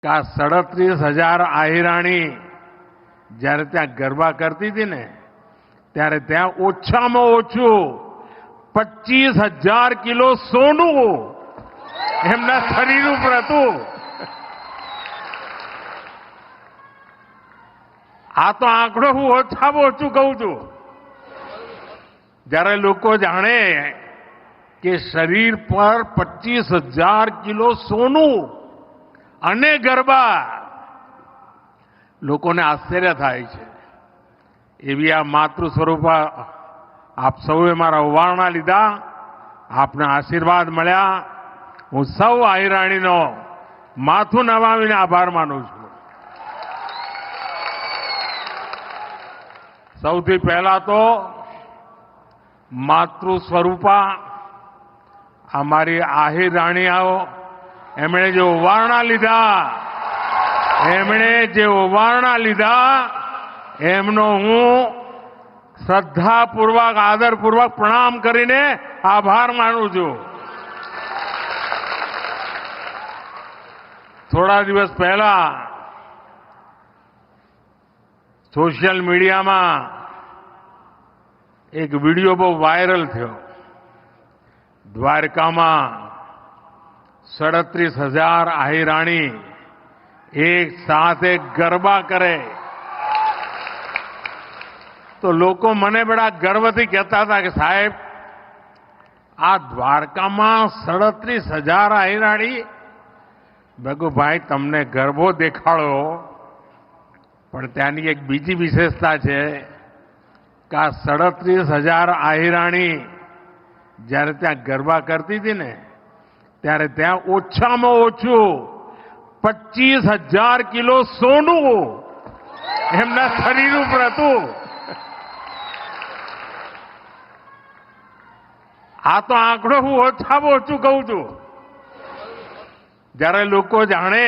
કે આ 37,000 આહિરાણી જ્યારે ત્યાં ગરબા કરતી હતી ને ત્યારે ત્યાં ઓછામાં ઓછું 25,000 કિલો સોનું એમના શરીર ઉપર હતું. આ તો આંકડો હું ઓછામાં ઓછું કહું છું. જ્યારે લોકો જાણે કે શરીર પર 25,000 કિલો સોનું અને ગરબા, લોકોને આશ્ચર્ય થાય છે. એવી આ માતૃ સ્વરૂપા આપ સૌએ મારા ઓવારણા લીધા, આપના આશીર્વાદ મળ્યા. હું સૌ આહિરાણીનો માથું નમાવીને આભાર માનું છું. સૌથી પહેલા તો માતૃ સ્વરૂપા અમારી આહિરાણીઓ એમણે જે ઓવારણા લીધા એમનો હું શ્રદ્ધાપૂર્વક આદરપૂર્વક પ્રણામ કરીને આભાર માનું છું. થોડા દિવસ પહેલા સોશિયલ મીડિયામાં એક વિડીયો બહુ વાયરલ થયો. દ્વારકામાં 37,000 આહિરાણી એક સાથે ગરબા કરે તો લોકો મને બડા ગર્વથી કહેતા હતા કે સાહેબ, આ દ્વારકામાં 37,000 આહિરાણી. ભગુભાઈ, તમને ગરબો દેખાડો, પણ ત્યાંની એક બીજી વિશેષતા છે કે આ 37,000 આહિરાણી જ્યારે ત્યાં ગરબા કરતી હતી ને ત્યારે ત્યાં ઓછામાં ઓછું 25,000 કિલો સોનું એમના શરીર ઉપર હતું. આ તો આંકડો હું ઓછામાં ઓછું કહું છું. જ્યારે લોકો જાણે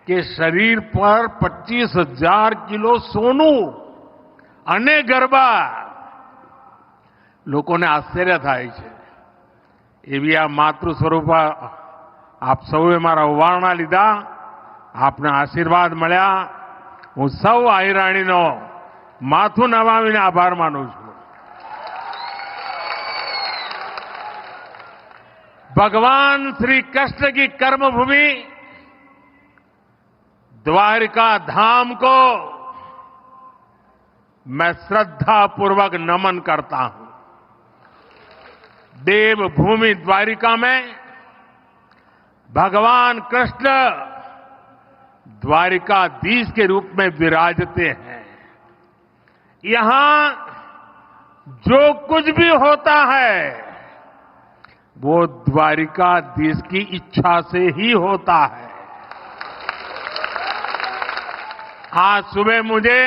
કે શરીર પર 25,000 કિલો સોનું અને ગરબા, લોકોને આશ્ચર્ય થાય છે. એવી આ માતૃ સ્વરૂપા આપ સૌએ મારા ઓવારણા લીધા, આપના આશીર્વાદ મળ્યા. હું સૌ આહિરાણીનો માથું નમાવીને આભાર માનું છું. भगवान श्री कृष्ण की कर्मभूमि द्वारिका धाम को मैं श्रद्धापूर्वक नमन करता हूं. देवभूमि द्वारिका में भगवान कृष्ण द्वारिकाधीश के रूप में विराजते हैं. यहां जो कुछ भी होता है वो द्वारिकाधीश की इच्छा से ही होता है. आज सुबह मुझे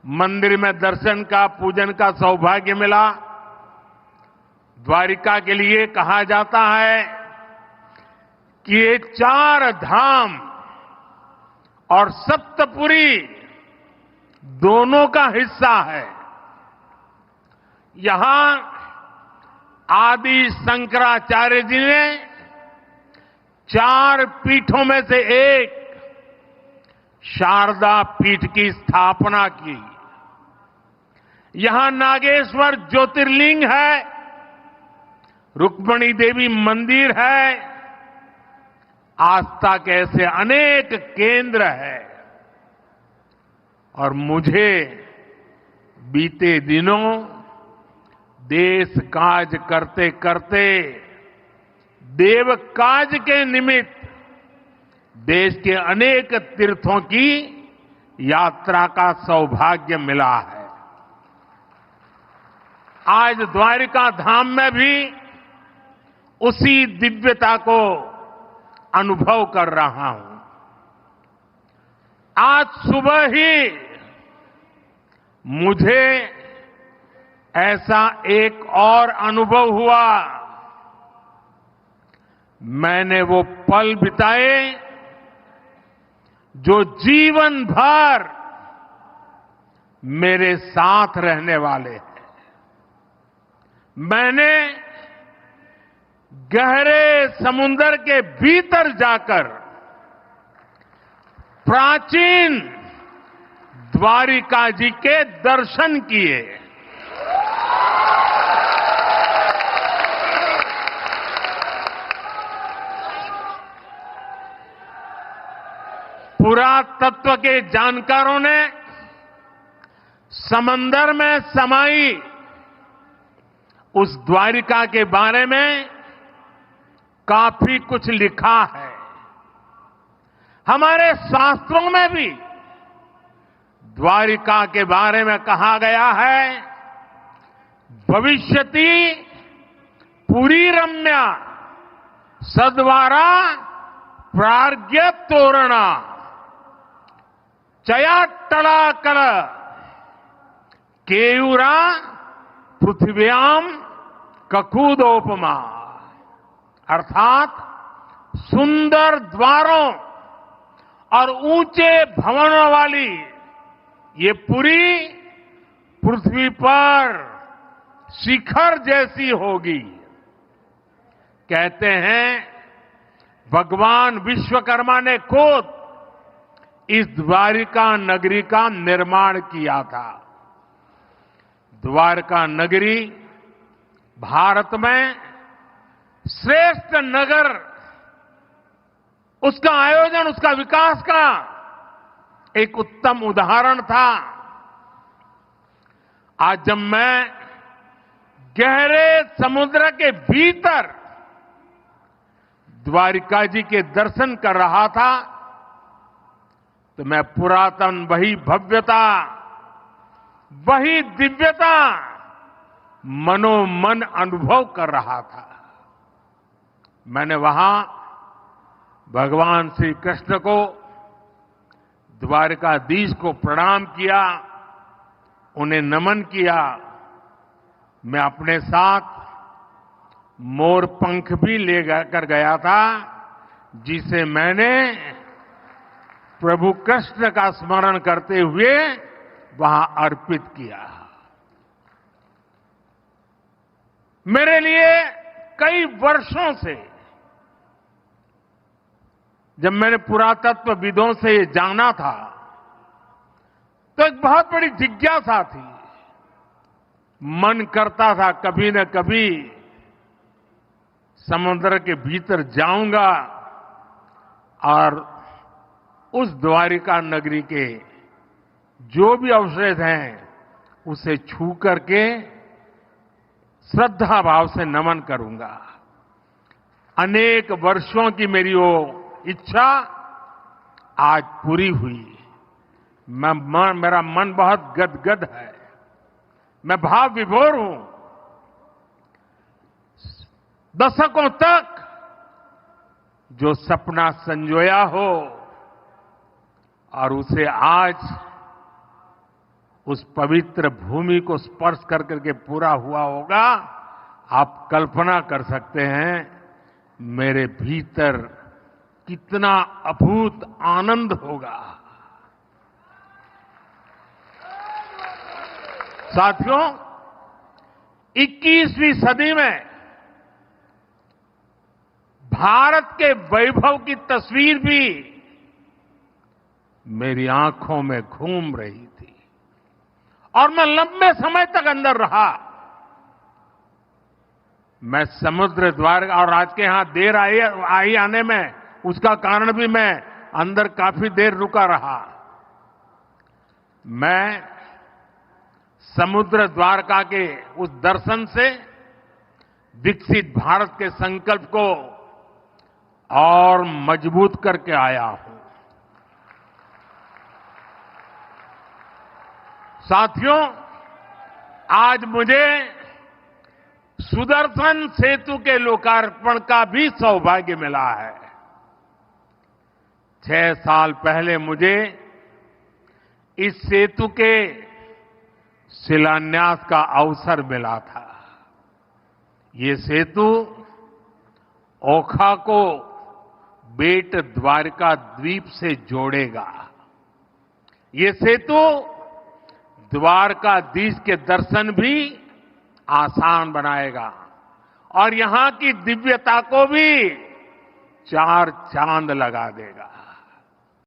मंदिर में दर्शन का, पूजन का सौभाग्य मिला. द्वारिका के लिए कहा जाता है कि ये 4 धाम और सप्तपुरी दोनों का हिस्सा है. यहां आदि शंकराचार्य जी ने 4 पीठों में से एक शारदा पीठ की स्थापना की. यहां नागेश्वर ज्योतिर्लिंग है, रुक्मिणी देवी मंदिर है, आस्था के ऐसे अनेक केंद्र है. और मुझे बीते दिनों देश काज करते करते देव काज के निमित्त देश के अनेक तीर्थों की यात्रा का सौभाग्य मिला है. आज द्वारिका धाम में भी उसी दिव्यता को अनुभव कर रहा हूं. आज सुबह ही मुझे ऐसा एक और अनुभव हुआ. मैंने वो पल बिताए जो जीवन भर मेरे साथ रहने वाले हैं. मैंने गहरे समुद्र के भीतर जाकर प्राचीन द्वारिका जी के दर्शन किए। पुरातत्व के जानकारों ने समंदर में समाई उस द्वारिका के बारे में काफी कुछ लिखा है। हमारे शास्त्रों में भी द्वारिका के बारे में कहा गया है, भविष्यति पुरी रम्या सद्वारा प्राज्ञ तोरणा चयाट्टलाकल केयूरा पृथ्व्याम ककूदोपमा। अर्थात सुंदर द्वारों और ऊंचे भवनों वाली ये पुरी पृथ्वी पर शिखर जैसी होगी। कहते हैं भगवान विश्वकर्मा ने खुद इस द्वारिका नगरी का निर्माण किया था। द्वारका नगरी भारत में श्रेष्ठ नगर, उसका आयोजन, उसका विकास का एक उत्तम उदाहरण था। आज जब मैं गहरे समुद्र के भीतर द्वारिका जी के दर्शन कर रहा था तो मैं पुरातन वही भव्यता, वही दिव्यता मनोमन अनुभव कर रहा था। मैंने वहां भगवान श्री कृष्ण को, द्वारकाधीश को प्रणाम किया, उन्हें नमन किया। मैं अपने साथ मोर पंख भी ले कर गया था, जिसे मैंने प्रभु कृष्ण का स्मरण करते हुए वहां अर्पित किया। मेरे लिए कई वर्षों से, जब मैंने पुरातत्वविदों से ये जाना था तो एक बहुत बड़ी जिज्ञासा थी। मन करता था कभी न कभी समुद्र के भीतर जाऊंगा और उस द्वारिका नगरी के जो भी अवशेष हैं उसे छू करके श्रद्धा भाव से नमन करूंगा। अनेक वर्षों की मेरी वो इच्छा आज पूरी हुई। मेरा मन बहुत गदगद है, मैं भाव विभोर हूं। दशकों तक जो सपना संजोया हो और उसे आज उस पवित्र भूमि को स्पर्श कर करके पूरा हुआ होगा, आप कल्पना कर सकते हैं मेरे भीतर कितना अभूत आनंद होगा। साथियों, 21वीं सदी में भारत के वैभव की तस्वीर भी मेरी आंखों में घूम रही थी और मैं लंबे समय तक अंदर रहा। मैं समुद्र द्वार और आज के यहां देर आई आने में उसका कारण भी मैं अंदर काफी देर रुका रहा। मैं समुद्र द्वारका के उस दर्शन से विकसित भारत के संकल्प को और मजबूत करके आया हूं। साथियों, आज मुझे सुदर्शन सेतु के लोकार्पण का भी सौभाग्य मिला है। 6 साल पहले मुझे इस सेतु के शिलान्यास का अवसर मिला था। ये सेतु ओखा को बेट द्वारका द्वीप से जोड़ेगा। ये सेतु द्वारकाधीश के दर्शन भी आसान बनाएगा और यहां की दिव्यता को भी 4 चांद लगा देगा।